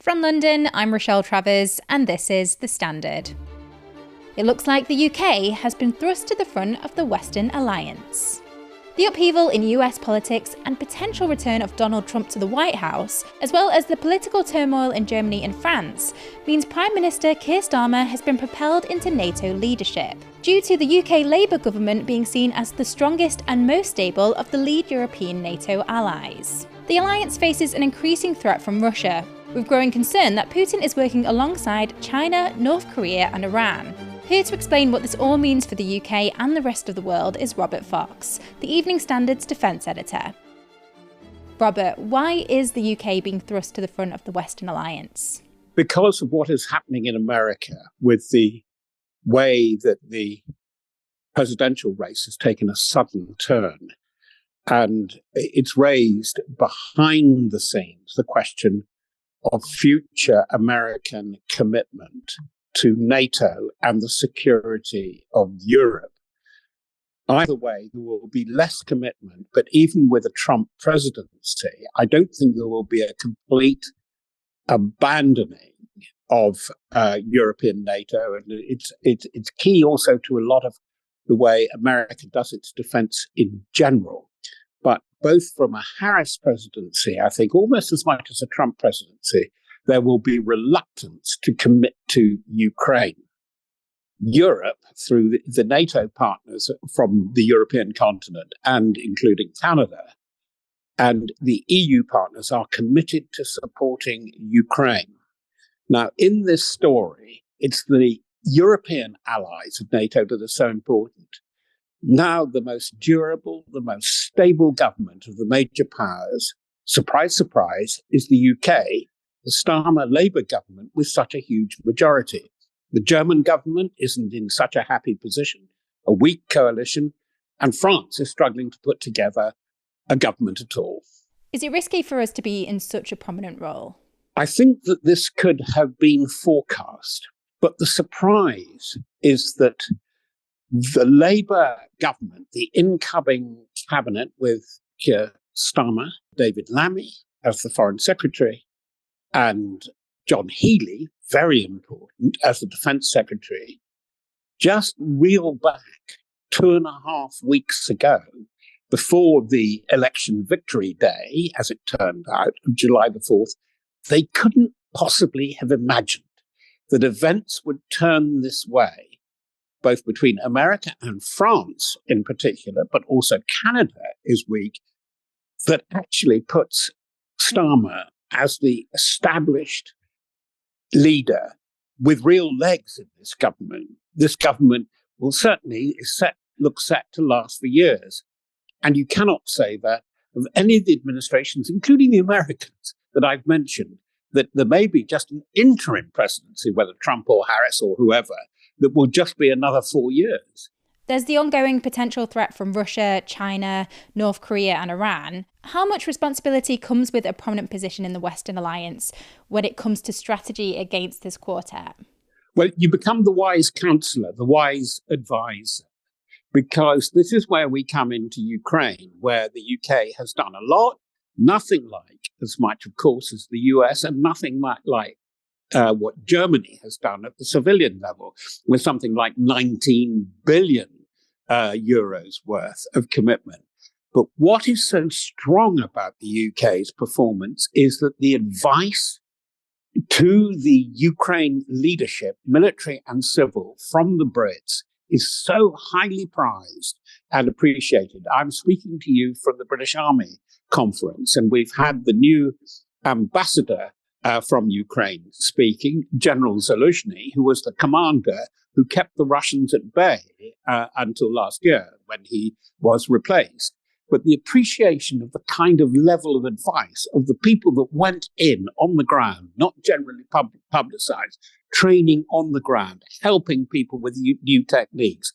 From London, I'm Rochelle Travers, and this is The Standard. It looks like the UK has been thrust to the front of the Western Alliance. The upheaval in US politics and potential return of Donald Trump to the White House, as well as the political turmoil in Germany and France, means Prime Minister Keir Starmer has been propelled into NATO leadership, due to the UK Labour government being seen as the strongest and most stable of the lead European NATO allies. The alliance faces an increasing threat from Russia, with growing concern that Putin is working alongside China, North Korea and Iran. Here to explain what this all means for the UK and the rest of the world is Robert Fox, the Evening Standard's defence editor. Robert, why is the UK being thrust to the front of the Western Alliance? Because of what is happening in America with the way that the presidential race has taken a sudden turn. And it's raised behind the scenes the question of future American commitment to NATO and the security of Europe. Either way, there will be less commitment, but even with a Trump presidency, I don't think there will be a complete abandoning of European NATO. And it's key also to a lot of the way America does its defense in general. But both from a Harris presidency, I think almost as much as a Trump presidency, there will be reluctance to commit to Ukraine. Europe, through the NATO partners from the European continent and including Canada, and the EU partners are committed to supporting Ukraine. Now, in this story, it's the European allies of NATO that are so important. Now, the most durable, the most stable government of the major powers, surprise, surprise, is the UK, the Starmer Labour government with such a huge majority. The German government isn't in such a happy position, a weak coalition, and France is struggling to put together a government at all. Is it risky for us to be in such a prominent role? I think that this could have been forecast, but the surprise is that the Labour government, the incoming cabinet with Keir Starmer, David Lammy as the Foreign Secretary, and John Healey, very important, as the Defence Secretary, just reeled back 2.5 weeks ago, before the election victory day, as it turned out, of July the 4th, they couldn't possibly have imagined that events would turn this way, both between America and France in particular, but also Canada is weak, that actually puts Starmer as the established leader with real legs in this government. This government will certainly look set to last for years. And you cannot say that of any of the administrations, including the Americans that I've mentioned, that there may be just an interim presidency, whether Trump or Harris or whoever, that will just be another 4 years. There's the ongoing potential threat from Russia, China, North Korea and Iran. How much responsibility comes with a prominent position in the Western Alliance when it comes to strategy against this quartet? Well, you become the wise counselor, the wise advisor, because this is where we come into Ukraine, where the UK has done a lot, nothing like as much, of course, as the US, and nothing like what Germany has done at the civilian level, with something like 19 billion euros worth of commitment. But what is so strong about the UK's performance is that the advice to the Ukraine leadership, military and civil, from the Brits is so highly prized and appreciated. I'm speaking to you from the British Army conference, and we've had the new ambassador from Ukraine speaking, General Zaluzhny, who was the commander who kept the Russians at bay until last year when he was replaced. But the appreciation of the kind of level of advice of the people that went in on the ground, not generally publicized, training on the ground, helping people with new techniques,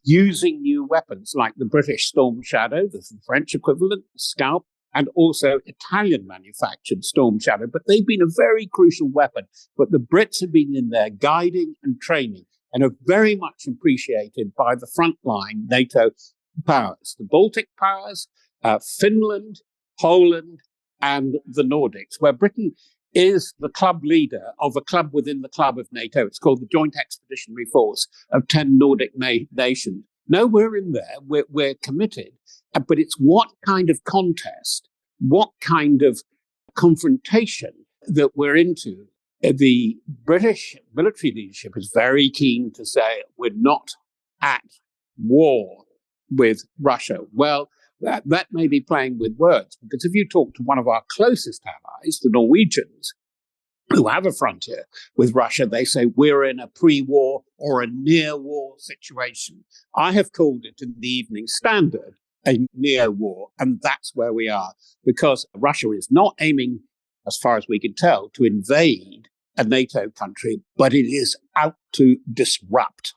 using new weapons like the British Storm Shadow, the French equivalent, Scalp, and also Italian manufactured Storm Shadow. But they've been a very crucial weapon. But the Brits have been in there guiding and training and are very much appreciated by the frontline NATO powers, the Baltic powers, Finland, Poland, and the Nordics, where Britain is the club leader of a club within the club of NATO. It's called the Joint Expeditionary Force of 10 Nordic nations. No, we're in there. We're committed. But it's what kind of contest, what kind of confrontation that we're into. The British military leadership is very keen to say we're not at war with Russia. Well, that may be playing with words, because if you talk to one of our closest allies, the Norwegians, who have a frontier with Russia, they say we're in a pre-war or a near-war situation. I have called it in the Evening Standard a near-war, and that's where we are, because Russia is not aiming, as far as we can tell, to invade a NATO country, but it is out to disrupt.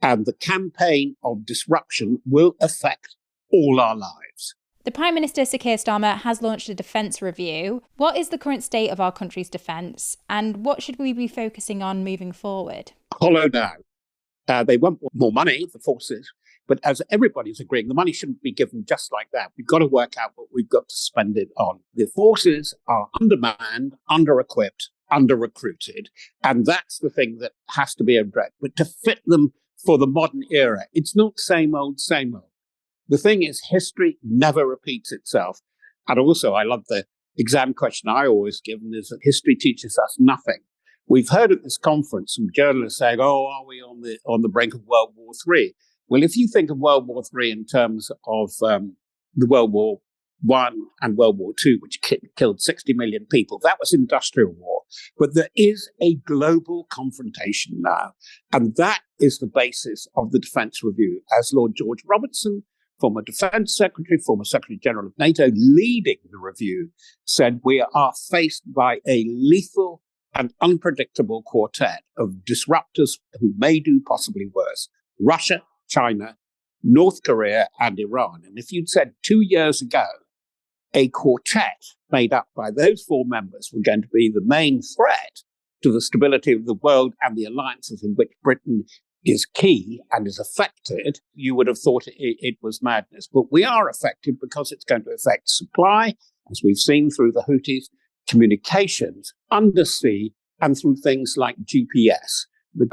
And the campaign of disruption will affect all our lives. The Prime Minister, Sir Keir Starmer, has launched a defence review. What is the current state of our country's defence, and what should we be focusing on moving forward? Hollow now. They want more money, the forces, but as everybody's agreeing, the money shouldn't be given just like that. We've got to work out what we've got to spend it on. The forces are undermanned, under-equipped, under-recruited, and that's the thing that has to be addressed. But to fit them for the modern era, it's not same old, same old. The thing is, history never repeats itself. And also, I love the exam question I always give, and is that history teaches us nothing. We've heard at this conference some journalists saying, "Oh, are we on the brink of World War III?" Well, if you think of World War III in terms of the World War I and World War II, which killed 60 million people, that was industrial war. But there is a global confrontation now, and that is the basis of the defence review. As Lord George Robertson, former Defence Secretary, former Secretary General of NATO, leading the review, said we are faced by a lethal and unpredictable quartet of disruptors who may do possibly worse: Russia, China, North Korea, and Iran. And if you'd said 2 years ago, a quartet made up by those four members were going to be the main threat to the stability of the world and the alliances in which Britain is key and is affected, you would have thought it was madness. But we are affected because it's going to affect supply, as we've seen through the Houthis, communications, undersea, and through things like GPS, the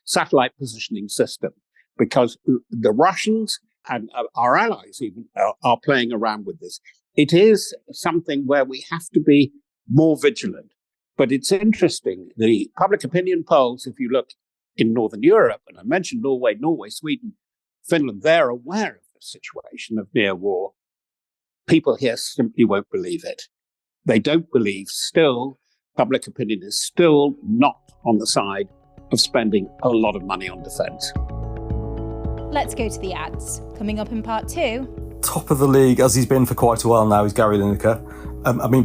satellite positioning system, because the Russians and our allies even are playing around with this. It is something where we have to be more vigilant. But it's interesting, the public opinion polls, if you look in Northern Europe, and I mentioned Norway, Sweden, Finland, they're aware of the situation of near war. People here simply won't believe it. They don't believe still, public opinion is still not on the side of spending a lot of money on defence. Let's go to the ads. Coming up in part 2. Top of the league, as he's been for quite a while now, is Gary Lineker.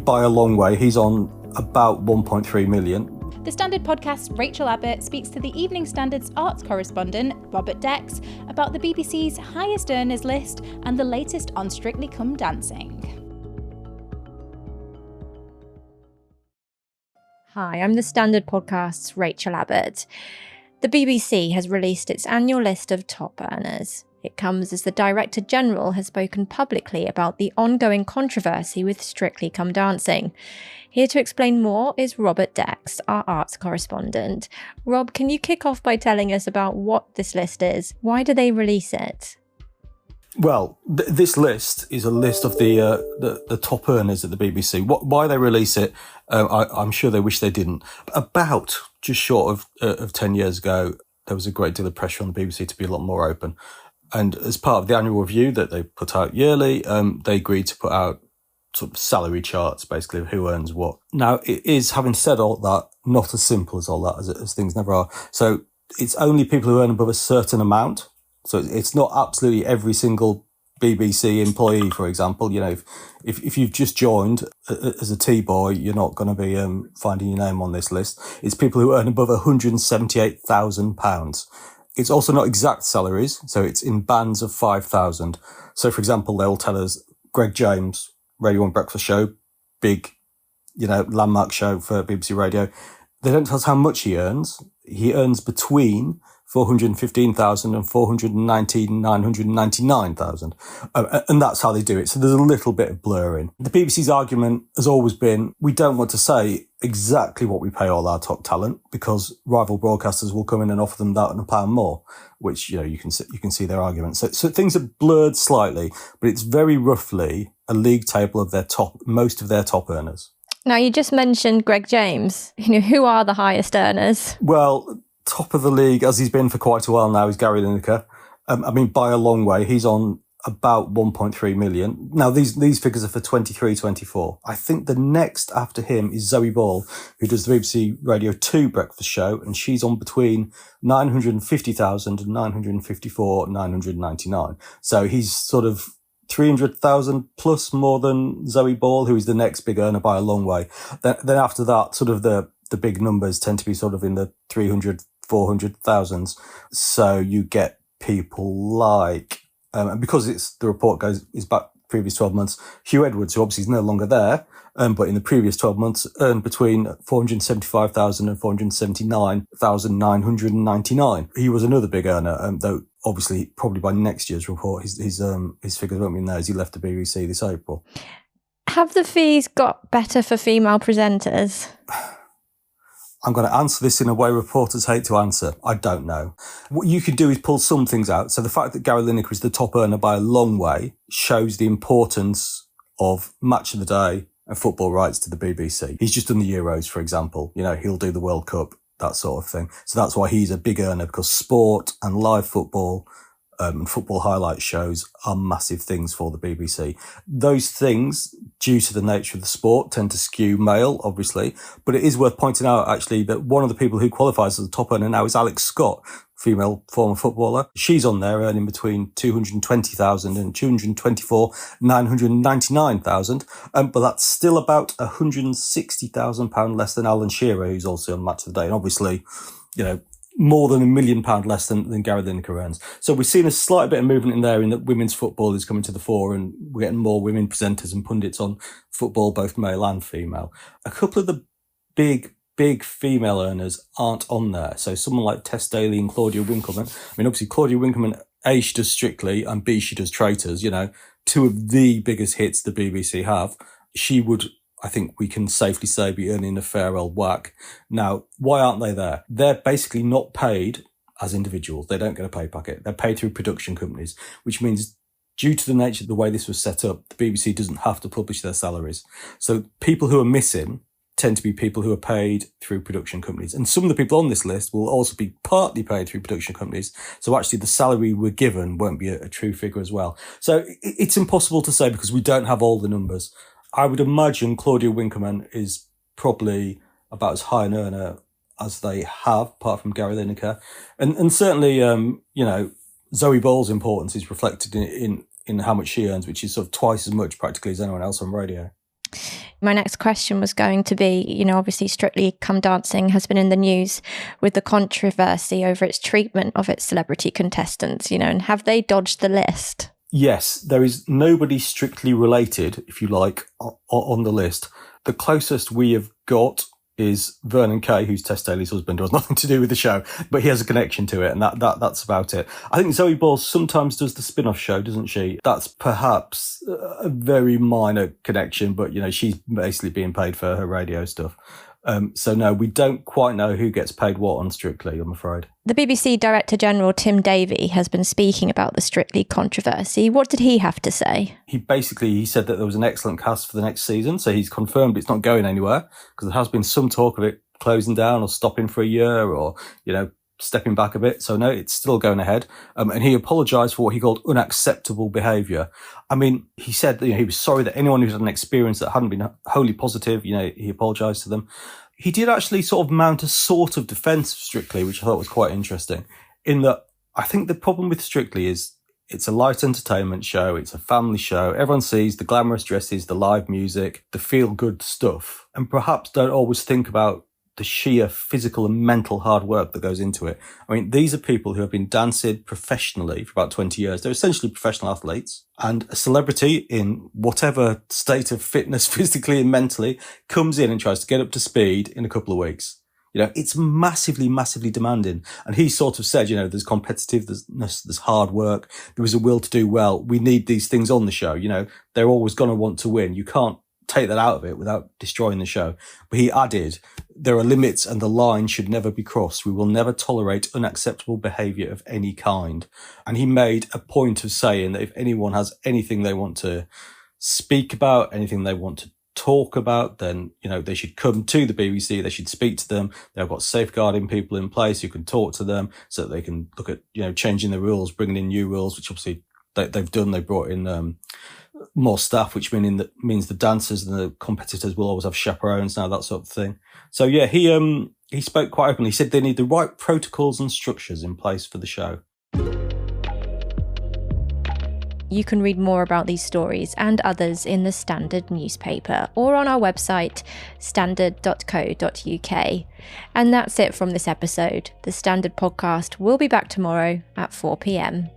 By a long way. He's on about 1.3 million. The Standard podcast's Rachel Abbott speaks to the Evening Standard's arts correspondent, Robert Dex, about the BBC's highest earners list and the latest on Strictly Come Dancing. Hi, I'm the Standard podcast's Rachel Abbott. The BBC has released its annual list of top earners. It comes as the Director General has spoken publicly about the ongoing controversy with Strictly Come Dancing. Here to explain more is Robert Dex, our arts correspondent. Rob, can you kick off by telling us about what this list is? Why do they release it? Well, this list is a list of the top earners at the BBC. Why they release it, I'm sure they wish they didn't. About just short of 10 years ago, there was a great deal of pressure on the BBC to be a lot more open. And as part of the annual review that they put out yearly, they agreed to put out sort of salary charts, basically, of who earns what. Now, it is, having said all that, not as simple as all that, as things never are. So it's only people who earn above a certain amount. So it's not absolutely every single BBC employee, for example. You know, if you've just joined as a T-boy, you're not going to be finding your name on this list. It's people who earn above £178,000. It's also not exact salaries, so it's in bands of 5,000. So, for example, they'll tell us Greg James, Radio 1 Breakfast Show, big, landmark show for BBC Radio. They don't tell us how much he earns. He earns between 415,000 and 499,000. And that's how they do it. So there's a little bit of blurring. The BBC's argument has always been, we don't want to say exactly what we pay all our top talent because rival broadcasters will come in and offer them that and £1 more, which, you can see their argument. So things are blurred slightly, but it's very roughly a league table of most of their top earners. Now, you just mentioned Greg James. Who are the highest earners? Well, top of the league, as he's been for quite a while now, is Gary Lineker. By a long way. He's on about 1.3 million. Now, these figures are for 23-24. I think the next after him is Zoe Ball, who does the BBC Radio 2 breakfast show, and she's on between 950,000 and 999. So he's sort of 300,000 plus more than Zoe Ball, who is the next big earner by a long way. Then after that, sort of the big numbers tend to be sort of in the 300, 400,000s. So you get people like, and because the report is back previous 12 months, Hugh Edwards, who obviously is no longer there, but in the previous 12 months earned between 475,000 and 479,999. He was another big earner, though obviously probably by next year's report, his figures won't be in there as he left the BBC this April. Have the fees got better for female presenters? I'm going to answer this in a way reporters hate to answer. I don't know. What you could do is pull some things out. So the fact that Gary Lineker is the top earner by a long way shows the importance of Match of the Day and football rights to the BBC. He's just done the Euros, for example. He'll do the World Cup, that sort of thing. So that's why he's a big earner, because sport and live football and football highlight shows are massive things for the BBC. Those things, due to the nature of the sport, tend to skew male, obviously. But it is worth pointing out, actually, that one of the people who qualifies as the top earner now is Alex Scott, female former footballer. She's on there earning between 220,000 and 224,999,000. But that's still about £160,000 less than Alan Shearer, who's also on Match of the Day. And obviously, more than £1 million less than Gary Lineker earns. So we've seen a slight bit of movement in there in that women's football is coming to the fore and we're getting more women presenters and pundits on football, both male and female. A couple of the big female earners aren't on there. So someone like Tess Daly and Claudia Winkleman. Obviously Claudia Winkleman, A, she does Strictly, and B, she does Traitors, two of the biggest hits the BBC have. She would, I think we can safely say, be earning a fair old whack. Now, why aren't they there? They're basically not paid as individuals. They don't get a pay packet. They're paid through production companies, which means due to the nature of the way this was set up, the BBC doesn't have to publish their salaries. So people who are missing tend to be people who are paid through production companies. And some of the people on this list will also be partly paid through production companies. So actually the salary we're given won't be a true figure as well. So it's impossible to say because we don't have all the numbers. I would imagine Claudia Winkleman is probably about as high an earner as they have, apart from Gary Lineker. And certainly, Zoe Ball's importance is reflected in how much she earns, which is sort of twice as much practically as anyone else on radio. My next question was going to be, obviously Strictly Come Dancing has been in the news with the controversy over its treatment of its celebrity contestants, and have they dodged the list? Yes, there is nobody strictly related, if you like, on the list. The closest we have got is Vernon Kay, who's Tess Daly's husband, who has nothing to do with the show, but he has a connection to it, and that's about it. I think Zoe Ball sometimes does the spin-off show, doesn't she? That's perhaps a very minor connection, but, she's basically being paid for her radio stuff. So no, we don't quite know who gets paid what on Strictly, I'm afraid. The BBC Director General Tim Davie has been speaking about the Strictly controversy. What did he have to say? He said that there was an excellent cast for the next season, so he's confirmed it's not going anywhere, because there has been some talk of it closing down or stopping for a year or, stepping back a bit. So no, it's still going ahead. And he apologised for what he called unacceptable behaviour. He said that he was sorry that anyone who's had an experience that hadn't been wholly positive, he apologised to them. He did actually sort of mount a sort of defence of Strictly, which I thought was quite interesting, in that I think the problem with Strictly is it's a light entertainment show. It's a family show. Everyone sees the glamorous dresses, the live music, the feel-good stuff, and perhaps don't always think about the sheer physical and mental hard work that goes into it. These are people who have been dancing professionally for about 20 years. They're essentially professional athletes, and a celebrity in whatever state of fitness, physically and mentally, comes in and tries to get up to speed in a couple of weeks. It's massively, massively demanding. And he sort of said, there's competitiveness, there's hard work, there is a will to do well. We need these things on the show. They're always going to want to win. You can't take that out of it without destroying the show. But he added, there are limits and the line should never be crossed. We will never tolerate unacceptable behaviour of any kind. And he made a point of saying that if anyone has anything they want to speak about, anything they want to talk about, then they should come to the BBC, they should speak to them. They've got safeguarding people in place who can talk to them so that they can look at changing the rules, bringing in new rules, which obviously they've done. They brought in more staff, which means the dancers and the competitors will always have chaperones now, that sort of thing. So yeah, he spoke quite openly. He said they need the right protocols and structures in place for the show. You can read more about these stories and others in the Standard newspaper or on our website, standard.co.uk. And that's it from this episode. The Standard podcast will be back tomorrow at 4 p.m.